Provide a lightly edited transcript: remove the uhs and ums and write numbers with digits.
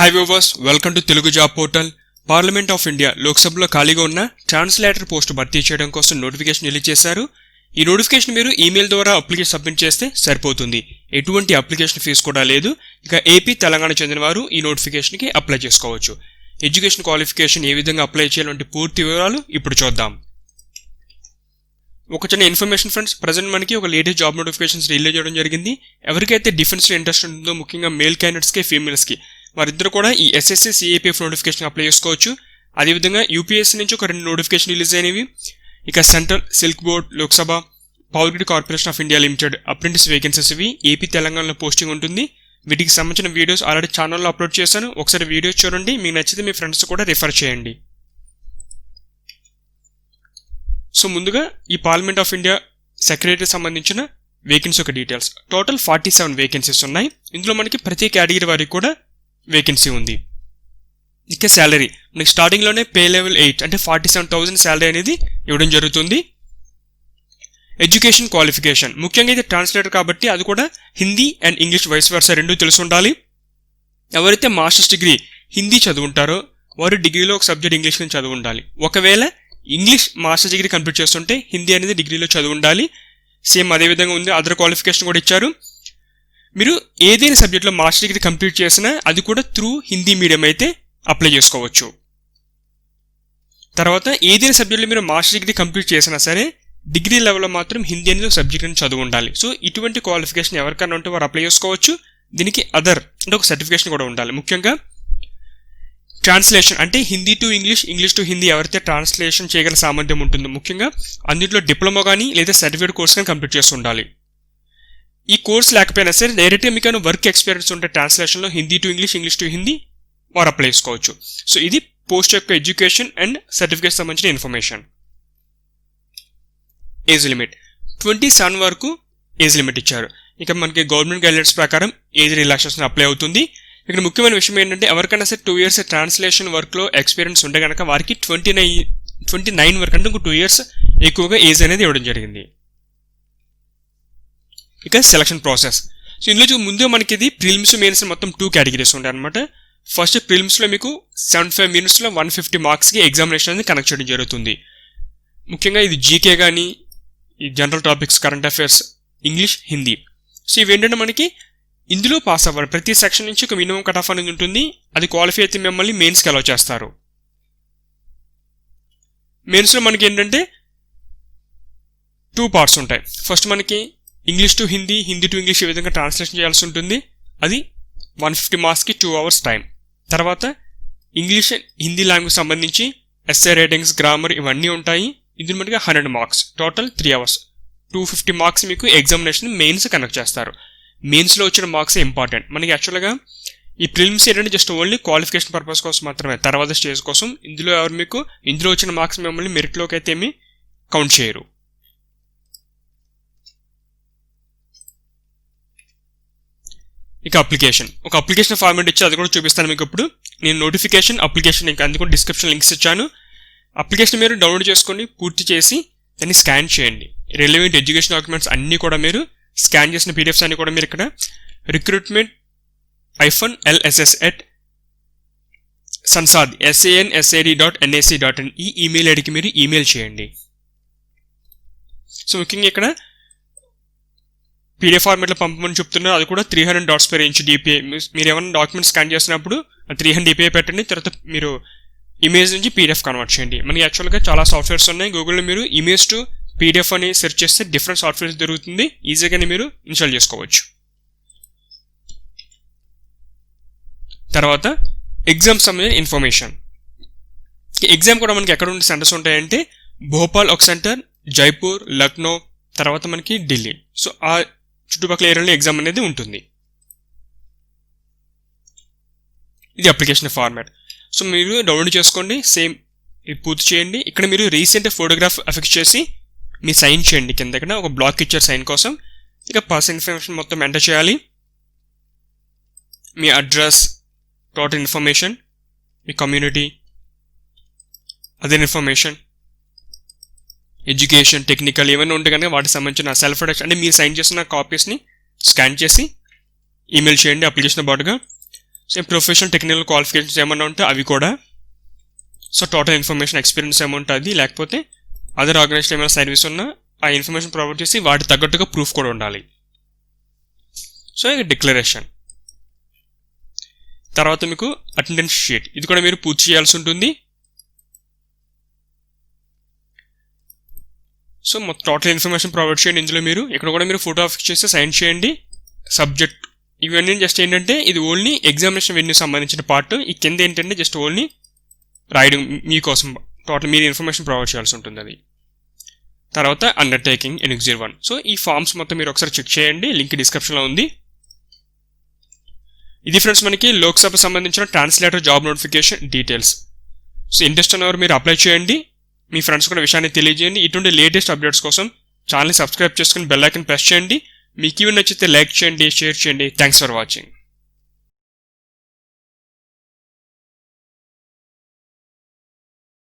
Hi viewers, welcome to Telugu job portal. Parliament of India లోక్సభలో ఖాళీగా ఉన్న ట్రాన్స్లేటర్ పోస్టు భర్తీ చేయడం కోసం నోటిఫికేషన్ రిలీజ్ చేశారు. ఈ నోటిఫికేషన్ మీరు ఈమెయిల్ ద్వారా అప్లికేషన్ సబ్మిట్ చేస్తే సరిపోతుంది. ఎటువంటి అప్లికేషన్ ఫీజు కూడా లేదు. ఇక ఏపీ, తెలంగాణ చెందిన వారు ఈ నోటిఫికేషన్కి అప్లై చేసుకోవచ్చు. ఎడ్యుకేషన్ క్వాలిఫికేషన్ ఏ విధంగా అప్లై చేయాలంటే పూర్తి వివరాలు ఇప్పుడు చూద్దాం. ఒక చిన్న ఇన్ఫర్మేషన్ ఫ్రెండ్స్, ప్రజెంట్ మనకి ఒక లేటెస్ట్ జాబ్ నోటిఫికేషన్స్ రిలీజ్ చేయడం జరిగింది. ఎవరికైతే డిఫెన్స్లో ఇంట్రెస్ట్ ఉంటుందో, ముఖ్యంగా మేల్ క్యాండిడేట్స్కి, ఫీమేల్స్కి, వారిద్దరు కూడా ఈ ఎస్ఎస్సి సిఏపీఎఫ్ నోటిఫికేషన్ అప్లై చేసుకోవచ్చు. అదేవిధంగా యూపీఎస్సీ నుంచి ఒక 2 నోటిఫికేషన్ రిలీజ్ అయినవి. ఇక central silk board, Lok Sabha, power grid corporation of India limited apprentice vacancies ఇవి ఏపీ, తెలంగాణలో పోస్టింగ్ ఉంటుంది. వీటికి సంబంధించిన వీడియోస్ ఆల్రెడీ ఛానల్లో అప్లోడ్ చేశాను. ఒకసారి వీడియోస్ చూడండి, మీకు నచ్చితే మీ ఫ్రెండ్స్ కూడా రిఫర్ చేయండి. సో ముందుగా ఈ పార్లమెంట్ ఆఫ్ ఇండియా సెక్రటరీకి సంబంధించిన వేకెన్సీ ఒక డీటెయిల్స్. టోటల్ 47 వేకెన్సీస్ ఉన్నాయి. ఇందులో మనకి ప్రతి కేటగిరీ వారికి కూడా వేకెన్సీ ఉంది. ఇక శాలరీ మనకి స్టార్టింగ్లోనే పే లెవెల్ 8 అంటే 47,000 శాలరీ అనేది ఇవ్వడం జరుగుతుంది. ఎడ్యుకేషన్ క్వాలిఫికేషన్ ముఖ్యంగా ఇది ట్రాన్స్లేటర్ కాబట్టి అది కూడా Hindi and English vice versa రెండూ తెలిసి ఉండాలి. ఎవరైతే మాస్టర్స్ డిగ్రీ హిందీ చదువుంటారో వారు డిగ్రీలో ఒక సబ్జెక్ట్ ఇంగ్లీష్ కింద చదువు ఉండాలి. ఒకవేళ ఇంగ్లీష్ మాస్టర్స్ డిగ్రీ కంప్లీట్ చేస్తుంటే హిందీ అనేది డిగ్రీలో చదువు ఉండాలి. సేమ్ అదేవిధంగా ఉంది. అదర్ క్వాలిఫికేషన్ కూడా ఇచ్చారు. మీరు ఏదైనా సబ్జెక్ట్లో మాస్టర్ డిగ్రీ కంప్లీట్ చేసినా అది కూడా త్రూ హిందీ మీడియం అయితే అప్లై చేసుకోవచ్చు. తర్వాత ఏదైనా సబ్జెక్ట్లో మీరు మాస్టర్ డిగ్రీ కంప్లీట్ చేసినా సరే డిగ్రీ లెవెల్లో మాత్రం హిందీ అనేది సబ్జెక్ట్ అని చదువు ఉండాలి. సో ఇటువంటి క్వాలిఫికేషన్ ఎవరికైనా ఉంటే వారు అప్లై చేసుకోవచ్చు. దీనికి అదర్ అంటే ఒక సర్టిఫికేషన్ కూడా ఉండాలి. ముఖ్యంగా ట్రాన్స్లేషన్ అంటే Hindi to English, English to Hindi ఎవరైతే ట్రాన్స్లేషన్ చేయగల సామర్థ్యం ఉంటుందో, ముఖ్యంగా అందులో డిప్లొమా కానీ లేదా సర్టిఫికేట్ కోర్స్ కానీ కంప్లీట్ చేసి ఉండాలి. ఈ కోర్స్ లేకపోయినా సరే డైరెక్ట్గా మీకు వర్క్ ఎక్స్పీరియన్స్ ఉంటే ట్రాన్స్లేషన్లో Hindi to English, English to Hindi వారు అప్లై చేసుకోవచ్చు. సో ఇది పోస్ట్ యొక్క ఎడ్యుకేషన్ అండ్ సర్టిఫికేట్ సంబంధించిన ఇన్ఫర్మేషన్. ఏజ్ లిమిట్ 27 వరకు ఏజ్ లిమిట్ ఇచ్చారు. ఇక మనకి గవర్నమెంట్ గైడ్లైన్స్ ప్రకారం ఏజ్ రిలాక్సేషన్ అప్లై అవుతుంది. ఇక్కడ ముఖ్యమైన విషయం ఏంటంటే ఎవరికైనా సరే 2 years ట్రాన్స్లేషన్ వర్క్లో ఎక్స్పీరియన్స్ ఉంటే కనుక వారికి 29 వరకు అంటే ఇంకో 2 years ఎక్కువగా ఏజ్ అనేది ఇవ్వడం జరిగింది. ఇక సెలక్షన్ ప్రాసెస్. సో ఇందులో ముందు మనకి ఇది ప్రిలిమ్స్, మెయిన్స్ మొత్తం 2 కేటగిరీస్ ఉంటాయి అనమాట. ఫస్ట్ ప్రిలిమ్స్లో మీకు 75 minutesలో 150 మార్క్స్కి ఎగ్జామినేషన్ అనేది కనెక్ట్ చేయడం జరుగుతుంది. ముఖ్యంగా ఇది జీకే కానీ, ఈ general topics, current affairs, English, Hindi. So ఇవేంటంటే మనకి ఇందులో పాస్ అవ్వాలి. ప్రతి సెక్షన్ నుంచి ఒక మినిమం కట్ ఆఫ్ అనేది ఉంటుంది. అది క్వాలిఫై అయితే మిమ్మల్ని మెయిన్స్కి అలౌ చేస్తారు. మెయిన్స్లో మనకి ఏంటంటే 2 parts ఉంటాయి. ఫస్ట్ మనకి English to Hindi, Hindi to English ఈ విధంగా ట్రాన్స్లేషన్ చేయాల్సి ఉంటుంది. అది 150 మార్క్స్కి 2 hours టైం. తర్వాత ఇంగ్లీష్, హిందీ లాంగ్వేజ్ సంబంధించి ఎస్ఏ రైటింగ్స్, గ్రామర్ ఇవన్నీ ఉంటాయి. ఇందులో మనకి 100 మార్క్స్, టోటల్ 3 hours. 250 మార్క్స్ మీకు ఎగ్జామినేషన్ మెయిన్స్ కనెక్ట్ చేస్తారు. మెయిన్స్లో వచ్చిన మార్క్స్ ఇంపార్టెంట్. మనకి యాక్చువల్గా ఈ ప్రిలిమ్స్ ఏంటంటే జస్ట్ ఓన్లీ క్వాలిఫికేషన్ పర్పస్ కోసం మాత్రమే, తర్వాత స్టేజ్ కోసం. ఇందులో ఎవరు మీకు ఇందులో వచ్చిన మార్క్స్ మిమ్మల్ని మెరిట్లోకి అయితే ఏమి కౌంట్ చేయరు. ఇక అప్లికేషన్, ఒక అప్లికేషన్ ఫార్మాట్ ఇచ్చి అది కూడా చూపిస్తాను మీకు. ఇప్పుడు నేను నోటిఫికేషన్, అప్లికేషన్ ఇంకా అందుకు డిస్క్రిప్షన్ లింక్స్ ఇచ్చాను. అప్లికేషన్ మీరు డౌన్లోడ్ చేసుకొని పూర్తి చేసి దాన్ని స్కాన్ చేయండి. రిలవెంట్ ఎడ్యుకేషన్ డాక్యుమెంట్స్ అన్నీ కూడా మీరు స్కాన్ చేసిన పీడిఎఫ్స్ అన్ని కూడా మీరు ఇక్కడ recruitment-sansad.nac.in ఈ ఈమెయిల్ ఐడికి మీరు ఈమెయిల్ చేయండి. సో ముఖ్యంగా ఇక్కడ పీడిఎఫ్ ఫార్మేట్లో పంపమని చెప్తున్నారు. అది కూడా 300 dots per inch DPI. మీరు ఏమైనా డాక్యుమెంట్ స్కాన్ చేసినప్పుడు 300 DPI పెట్టండి. తర్వాత మీరు ఇమేజ్ నుంచి పీడిఎఫ్ కన్వర్ట్ చేయండి. మనకి యాక్చువల్గా చాలా సాఫ్ట్వేర్స్ ఉన్నాయి. గూగుల్లో మీరు ఇమేజ్ టు పీడిఎఫ్ అని సెర్చ్ చేస్తే డిఫరెంట్ సాఫ్ట్వేర్స్ దొరుకుతుంది. ఈజీగానే మీరు ఇన్స్టాల్ చేసుకోవచ్చు. తర్వాత ఎగ్జామ్ సంబంధించిన ఇన్ఫర్మేషన్. ఎగ్జామ్ కూడా మనకి ఎక్కడ ఉండే సెంటర్స్ ఉంటాయంటే భోపాల్ ఒక సెంటర్, జైపూర్, లక్నో, తర్వాత మనకి ఢిల్లీ. సో ఆ చుట్టుపక్కల ఏరియాలో ఎగ్జామ్ అనేది ఉంటుంది. ఇది అప్లికేషన్ ఫార్మాట్. సో మీరు డౌన్లోడ్ చేసుకోండి, సేమ్ ఇది పూర్తి చేయండి. ఇక్కడ మీరు రీసెంట్ ఫోటోగ్రాఫ్ అఫిక్స్ చేసి మీ సైన్ చేయండి. కింద ఇక్కడ ఒక బ్లాక్ ఇచ్చారు సైన్ కోసం. ఇక పర్సనల్ ఇన్ఫర్మేషన్ మొత్తం ఎంటర్ చేయాలి. మీ అడ్రస్, టోటల్ ఇన్ఫర్మేషన్, మీ community, other information, education, technical ఏమైనా ఉంటే కనుక వాటికి సంబంధించిన సెల్ఫ్ ప్రొడక్షన్ అంటే మీరు సైన్ చేసిన కాపీస్ని స్కాన్ చేసి ఈమెయిల్ చేయండి అప్లికేషన్ పాటుగా. సేమ్ ప్రొఫెషనల్ టెక్నికల్ క్వాలిఫికేషన్స్ ఏమన్నా ఉంటే అవి కూడా. So total information experience amount అది, లేకపోతే అదర్ ఆర్గనైజేషన్ ఏమైనా సర్వీస్ ఉన్నా ఆ ఇన్ఫర్మేషన్ ప్రొవైడ్ చేసి వాటి తగ్గట్టుగా ప్రూఫ్ కూడా ఉండాలి. సో ఇది డిక్లరేషన్. తర్వాత మీకు అటెండెన్స్ షీట్, ఇది కూడా మీరు పూర్తి చేయాల్సి ఉంటుంది. సో మొత్తం టోటల్ ఇన్ఫర్మేషన్ ప్రొవైడ్ చేయండి. ఇందులో మీరు ఇక్కడ కూడా మీరు ఫోటో ఫిక్స్ చేసి సైన్ చేయండి. సబ్జెక్ట్ ఇవన్నీ జస్ట్ ఏంటంటే ఇది ఓన్లీ ఎగ్జామినేషన్ వెన్యూ సంబంధించిన పార్ట్. ఈ కింద ఏంటంటే జస్ట్ ఓన్లీ రాయడం మీకోసం, టోటల్ మీరు ఇన్ఫర్మేషన్ ప్రొవైడ్ చేయాల్సి ఉంటుంది అది. తర్వాత అండర్టేకింగ్ NX01. సో ఈ ఫామ్స్ మొత్తం మీరు ఒకసారి చెక్ చేయండి, లింక్ డిస్క్రిప్షన్లో ఉంది. ఇది ఫ్రెండ్స్ మనకి లోక్సభ సంబంధించిన translator job notification details. So interest ఉన్నవారు మీరు అప్లై చేయండి, మీ ఫ్రెండ్స్ కూడా విషయాన్ని తెలియజేయండి. ఇటువంటి లేటెస్ట్ అప్డేట్స్ కోసం ఛానల్ని సబ్స్క్రైబ్ చేసుకుని బెల్ ఐకాన్ ప్రెస్ చేయండి. మీకు ఇవి నచ్చితే లైక్ చేయండి, షేర్ చేయండి. Thanks for watching.